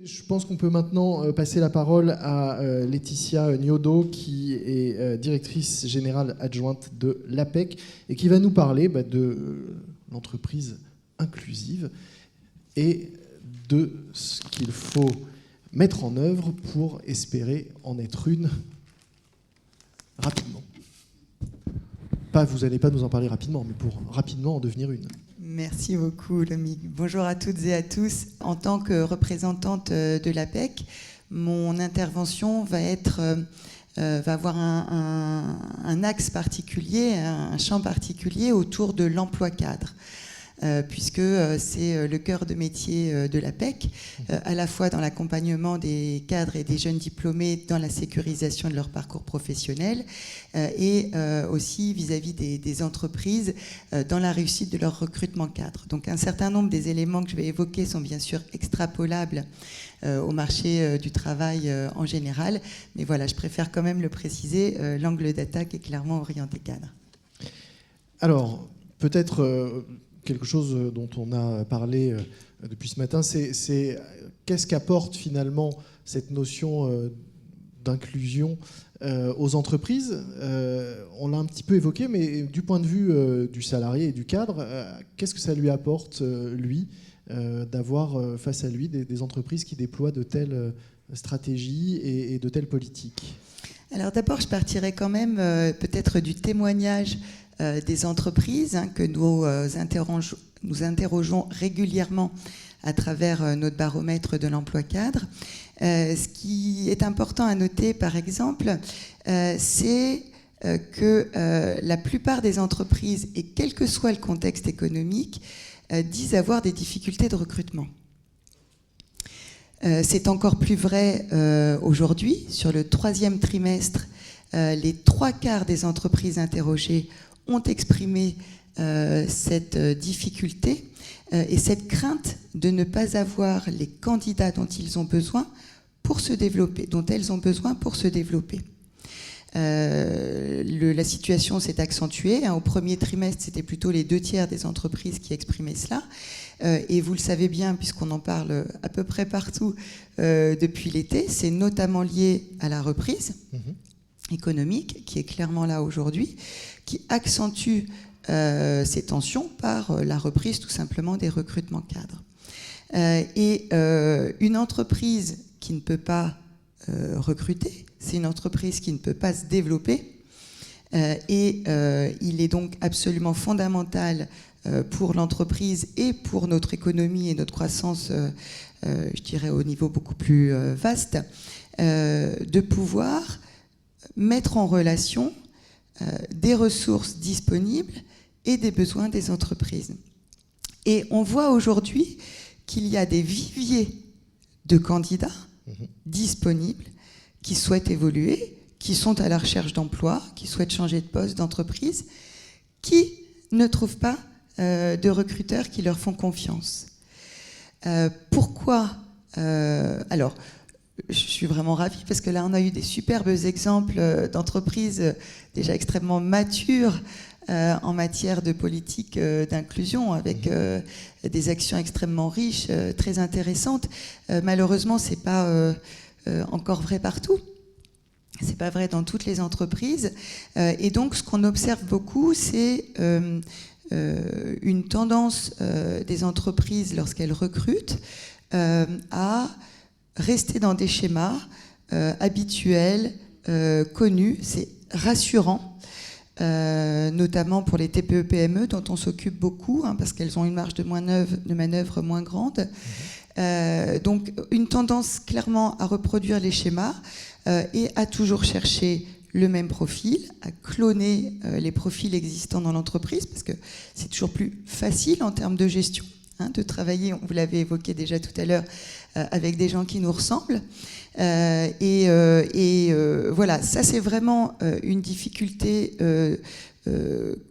Je pense qu'on peut maintenant passer la parole à Laetitia Gnaudo, qui est directrice générale adjointe de l'APEC et qui va nous parler de l'entreprise inclusive et de ce qu'il faut mettre en œuvre pour espérer en être une rapidement. Vous n'allez pas nous en parler rapidement, mais pour rapidement en devenir une. Merci beaucoup, Lomique. Bonjour à toutes et à tous. En tant que représentante de l'APEC, mon intervention va avoir un axe particulier, un champ particulier autour de l'emploi cadre. Puisque c'est le cœur de métier de l'APEC, à la fois dans l'accompagnement des cadres et des jeunes diplômés dans la sécurisation de leur parcours professionnel et aussi vis-à-vis des entreprises dans la réussite de leur recrutement cadre. Donc un certain nombre des éléments que je vais évoquer sont bien sûr extrapolables au marché du travail en général, mais voilà, je préfère quand même le préciser, l'angle d'attaque est clairement orienté cadre. Alors, peut-être... quelque chose dont on a parlé depuis ce matin, c'est qu'est-ce qu'apporte finalement cette notion d'inclusion aux entreprises. On l'a un petit peu évoqué, mais du point de vue du salarié et du cadre, qu'est-ce que ça lui apporte, lui, d'avoir face à lui des entreprises qui déploient de telles stratégies et de telles politiques ? Alors d'abord, je partirais quand même peut-être du témoignage des entreprises que nous interrogeons régulièrement à travers notre baromètre de l'emploi cadre. Ce qui est important à noter, par exemple, c'est que la plupart des entreprises, et quel que soit le contexte économique, disent avoir des difficultés de recrutement. C'est encore plus vrai aujourd'hui. Sur le 3e trimestre, les 3/4 des entreprises interrogées ont exprimé cette difficulté et cette crainte de ne pas avoir les candidats dont ils ont besoin pour se développer, dont elles ont besoin pour se développer. La situation s'est accentuée. Au 1er trimestre, c'était plutôt les 2/3 des entreprises qui exprimaient cela. Et vous le savez bien, puisqu'on en parle à peu près partout depuis l'été, c'est notamment lié à la reprise économique, qui est clairement là aujourd'hui, qui accentue ces tensions par la reprise tout simplement des recrutements cadres. Et une entreprise qui ne peut pas recruter, c'est une entreprise qui ne peut pas se développer. Et il est donc absolument fondamental pour l'entreprise et pour notre économie et notre croissance, je dirais au niveau beaucoup plus vaste, de pouvoir mettre en relation des ressources disponibles et des besoins des entreprises. Et on voit aujourd'hui qu'il y a des viviers de candidats disponibles qui souhaitent évoluer, qui sont à la recherche d'emploi, qui souhaitent changer de poste, d'entreprise, qui ne trouvent pas de recruteurs qui leur font confiance. Pourquoi alors, je suis vraiment ravie parce que là, on a eu des superbes exemples d'entreprises déjà extrêmement matures en matière de politique d'inclusion avec des actions extrêmement riches, très intéressantes. Malheureusement, c'est pas encore vrai partout. C'est pas vrai dans toutes les entreprises. Et donc, ce qu'on observe beaucoup, c'est une tendance des entreprises lorsqu'elles recrutent à rester dans des schémas habituels, connus. C'est rassurant, notamment pour les TPE-PME dont on s'occupe beaucoup, parce qu'elles ont une marge de manœuvre moins grande. Donc une tendance clairement à reproduire les schémas et à toujours chercher le même profil, à cloner les profils existants dans l'entreprise, parce que c'est toujours plus facile en termes de gestion de travailler, vous l'avez évoqué déjà tout à l'heure, avec des gens qui nous ressemblent. Voilà, ça c'est vraiment une difficulté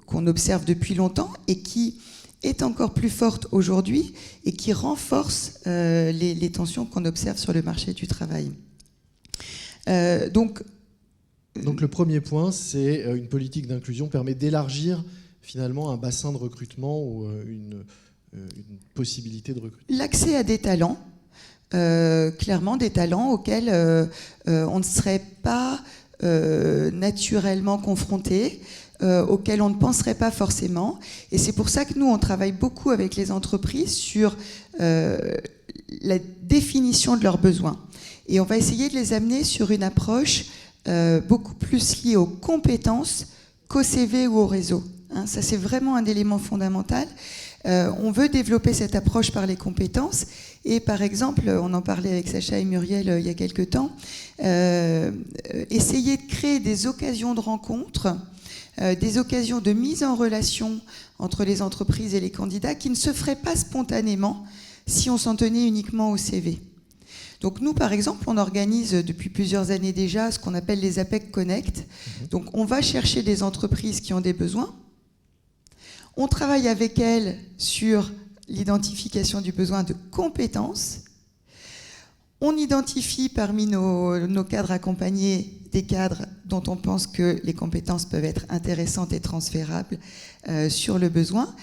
qu'on observe depuis longtemps et qui est encore plus forte aujourd'hui et qui renforce les tensions qu'on observe sur le marché du travail. Donc le premier point, c'est une politique d'inclusion permet d'élargir finalement un bassin de recrutement ou une possibilité de recrutement. L'accès à des talents clairement des talents auxquels on ne serait pas naturellement confronté, auxquels on ne penserait pas forcément. Et c'est pour ça que nous, on travaille beaucoup avec les entreprises sur la définition de leurs besoins. Et on va essayer de les amener sur une approche beaucoup plus liée aux compétences qu'au CV ou au réseau. Hein, ça, c'est vraiment un élément fondamental. On veut développer cette approche par les compétences. Et par exemple, on en parlait avec Sacha et Muriel il y a quelques temps, essayer de créer des occasions de rencontre, des occasions de mise en relation entre les entreprises et les candidats qui ne se feraient pas spontanément si on s'en tenait uniquement au CV. Donc nous, par exemple, on organise depuis plusieurs années déjà ce qu'on appelle les APEC Connect. Donc on va chercher des entreprises qui ont des besoins. On travaille avec elles sur l'identification du besoin de compétences. On identifie parmi nos cadres accompagnés des cadres dont on pense que les compétences peuvent être intéressantes et transférables sur le besoin.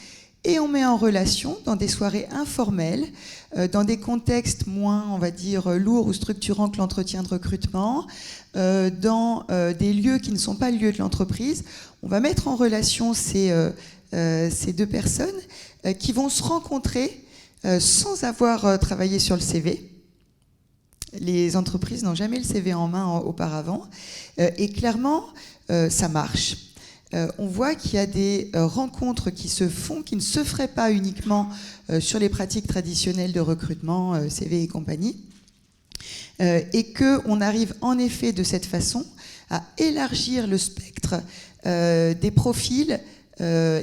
Et on met en relation dans des soirées informelles, dans des contextes moins, on va dire, lourds ou structurants que l'entretien de recrutement, dans des lieux qui ne sont pas le lieu de l'entreprise. On va mettre en relation ces deux personnes qui vont se rencontrer sans avoir travaillé sur le CV. Les entreprises n'ont jamais le CV en main auparavant. Et clairement, ça marche. On voit qu'il y a des rencontres qui se font, qui ne se feraient pas uniquement sur les pratiques traditionnelles de recrutement, CV et compagnie, et qu'on arrive en effet de cette façon à élargir le spectre des profils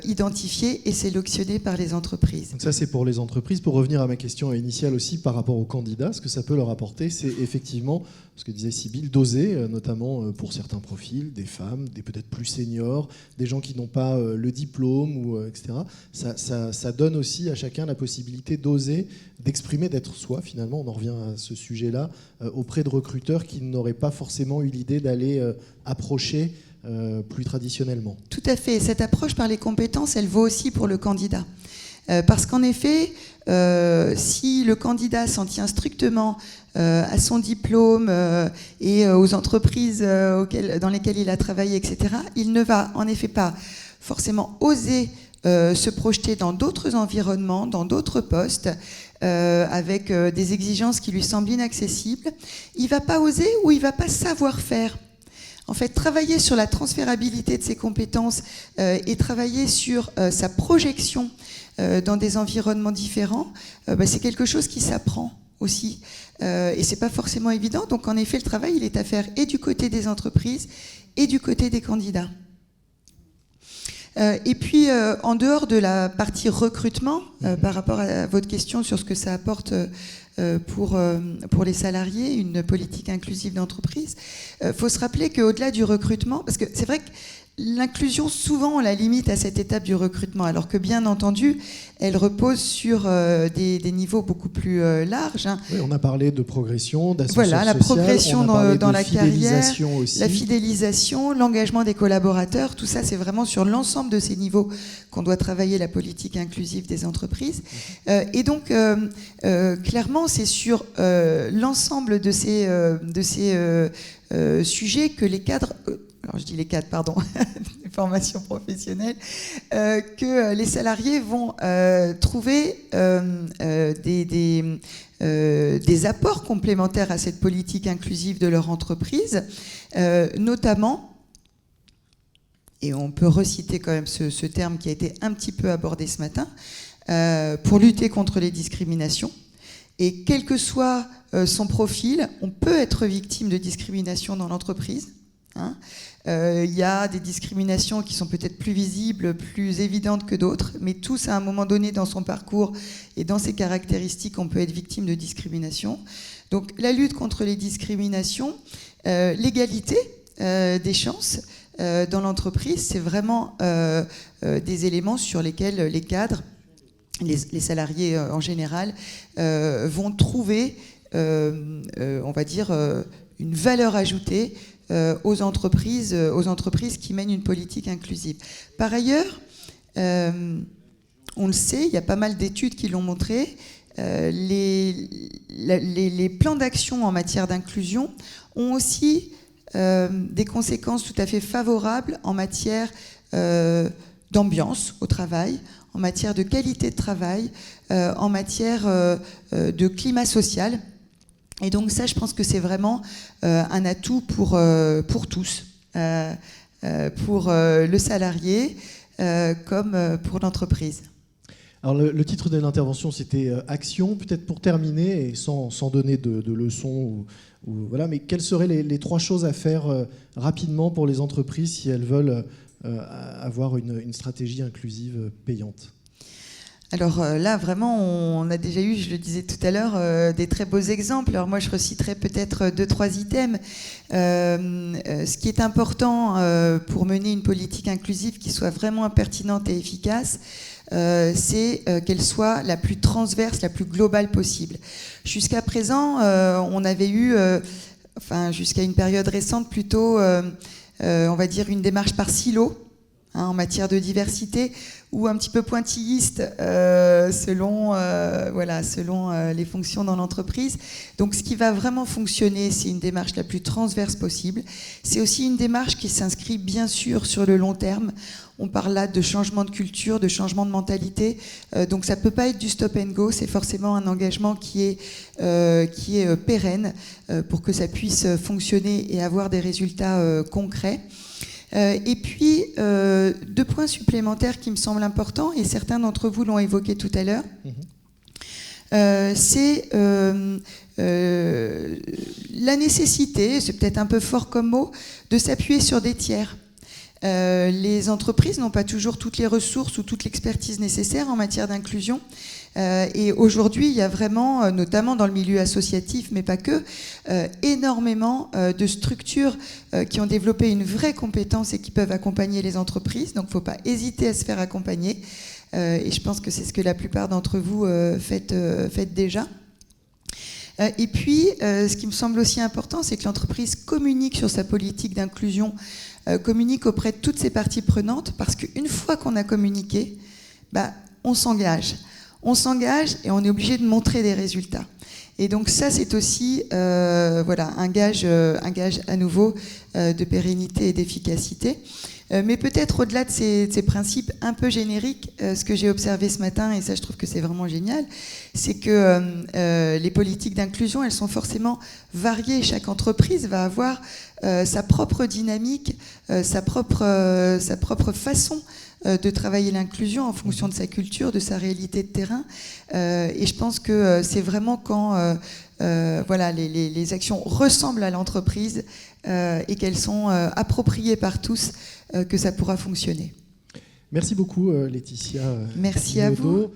identifiés et sélectionnés par les entreprises. Donc ça, c'est pour les entreprises. Pour revenir à ma question initiale aussi par rapport aux candidats, ce que ça peut leur apporter, c'est effectivement, ce que disait Sybille, d'oser, notamment pour certains profils, des femmes, des peut-être plus seniors, des gens qui n'ont pas le diplôme, ou, etc. Ça donne aussi à chacun la possibilité d'oser, d'exprimer, d'être soi, finalement. On en revient à ce sujet-là, auprès de recruteurs qui n'auraient pas forcément eu l'idée d'aller approcher plus traditionnellement. Tout à fait. Cette approche par les compétences, elle vaut aussi pour le candidat. Parce qu'en effet, si le candidat s'en tient strictement à son diplôme et aux entreprises dans lesquelles il a travaillé, etc., il ne va en effet pas forcément oser se projeter dans d'autres environnements, dans d'autres postes, avec des exigences qui lui semblent inaccessibles. Il ne va pas oser ou il ne va pas savoir faire. En fait, travailler sur la transférabilité de ses compétences et travailler sur sa projection dans des environnements différents, c'est quelque chose qui s'apprend aussi. Et c'est pas forcément évident. Donc, en effet, le travail, il est à faire et du côté des entreprises et du côté des candidats. Et puis, en dehors de la partie recrutement, par rapport à votre question sur ce que ça apporte pour les salariés, une politique inclusive d'entreprise, faut se rappeler qu'au-delà du recrutement, parce que c'est vrai que l'inclusion, souvent, on la limite à cette étape du recrutement, alors que, bien entendu, elle repose sur des niveaux beaucoup plus larges. Hein. Oui, on a parlé de progression, d'ascenseur social. Voilà, la progression dans la carrière, aussi. la fidélisation, l'engagement des collaborateurs, tout ça, c'est vraiment sur l'ensemble de ces niveaux qu'on doit travailler la politique inclusive des entreprises. Et donc, clairement, c'est sur l'ensemble de ces sujets que les cadres... alors je dis les cadres, pardon, des formations professionnelles, que les salariés vont trouver des apports complémentaires à cette politique inclusive de leur entreprise, notamment, et on peut reciter quand même ce terme qui a été un petit peu abordé ce matin, pour lutter contre les discriminations. Et quel que soit son profil, on peut être victime de discrimination dans l'entreprise. Y a des discriminations qui sont peut-être plus visibles, plus évidentes que d'autres, mais tous, à un moment donné dans son parcours et dans ses caractéristiques, on peut être victime de discrimination. Donc la lutte contre les discriminations, l'égalité des chances dans l'entreprise, c'est vraiment des éléments sur lesquels les cadres, les salariés en général, vont trouver, on va dire, une valeur ajoutée aux entreprises qui mènent une politique inclusive. Par ailleurs, on le sait, il y a pas mal d'études qui l'ont montré, les plans d'action en matière d'inclusion ont aussi des conséquences tout à fait favorables en matière d'ambiance au travail, en matière de qualité de travail, en matière de climat social. Et donc ça, je pense que c'est vraiment un atout pour tous, pour le salarié comme pour l'entreprise. Alors le titre de l'intervention, c'était Action. Peut-être pour terminer, et sans donner de leçons, voilà, mais quelles seraient les 3 choses à faire rapidement pour les entreprises si elles veulent avoir une stratégie inclusive payante? Alors là, vraiment, on a déjà eu, je le disais tout à l'heure, des très beaux exemples. Alors moi, je reciterai peut-être 2-3 items. Ce qui est important pour mener une politique inclusive qui soit vraiment pertinente et efficace, c'est qu'elle soit la plus transverse, la plus globale possible. Jusqu'à présent, on avait eu, jusqu'à une période récente, plutôt, on va dire, une démarche par silo, en matière de diversité, ou un petit peu pointilliste selon les fonctions dans l'entreprise. Donc ce qui va vraiment fonctionner, c'est une démarche la plus transverse possible. C'est aussi une démarche qui s'inscrit bien sûr sur le long terme. On parle là de changement de culture, de changement de mentalité. Donc ça ne peut pas être du stop and go, c'est forcément un engagement qui est pérenne pour que ça puisse fonctionner et avoir des résultats concrets. Et puis, 2 points supplémentaires qui me semblent importants, et certains d'entre vous l'ont évoqué tout à l'heure, c'est la nécessité, c'est peut-être un peu fort comme mot, de s'appuyer sur des tiers. Les entreprises n'ont pas toujours toutes les ressources ou toute l'expertise nécessaire en matière d'inclusion. Et aujourd'hui, il y a vraiment, notamment dans le milieu associatif, mais pas que, énormément de structures qui ont développé une vraie compétence et qui peuvent accompagner les entreprises. Donc, il ne faut pas hésiter à se faire accompagner. Et je pense que c'est ce que la plupart d'entre vous faites déjà. Et puis, ce qui me semble aussi important, c'est que l'entreprise communique sur sa politique d'inclusion, communique auprès de toutes ses parties prenantes, parce qu'une fois qu'on a communiqué, on s'engage. On s'engage et on est obligé de montrer des résultats. Et donc ça, c'est aussi un gage à nouveau de pérennité et d'efficacité. Mais peut-être au-delà de ces principes un peu génériques, ce que j'ai observé ce matin, et ça je trouve que c'est vraiment génial, c'est que les politiques d'inclusion, elles sont forcément variées. Chaque entreprise va avoir sa propre dynamique, sa propre façon de travailler l'inclusion en fonction de sa culture, de sa réalité de terrain. Et je pense que c'est vraiment quand les actions ressemblent à l'entreprise et qu'elles sont appropriées par tous que ça pourra fonctionner. Merci beaucoup Laetitia. Merci à vous.